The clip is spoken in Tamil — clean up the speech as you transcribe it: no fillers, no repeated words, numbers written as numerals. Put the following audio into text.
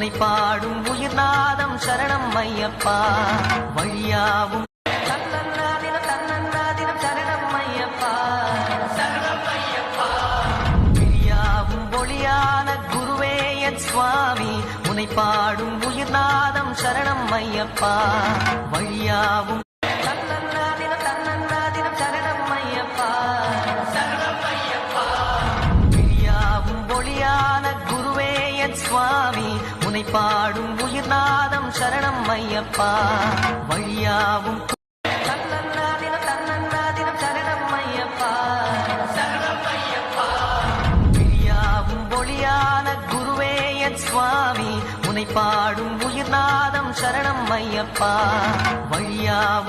உனை பாடும் உயிர்நாதம் சரணம் ஐயப்பா வழியாவும் தன்னன்னாதினம் தன்னன்னாதினம் சரணம் ஐயப்பா சரணம் ஐயப்பா விழியாவும் ஒளியான குருவே என் சுவாமி உனை பாடும் உயிர்நாதம் சரணம் ஐயப்பா வழியாவும் தன்னன்னாதினம் தன்னன்னாதினம் சரணம் ஐயப்பா சரணம் ஐயப்பா விழியாவும் ஒளியான குருவே என் சுவாமி உனை பாடும் உயிர்நாதம் சரணம் ஐயப்பா வழியாவும் தன்னன்னாதினம் தன்னன்னாதினம் சரணம் ஐயப்பா சரணம் ஐயப்பா விழியாவும் ஒளியான குருவே என் சுவாமி உனை பாடும் உயிர்நாதம் சரணம் ஐயப்பா வழியாவும்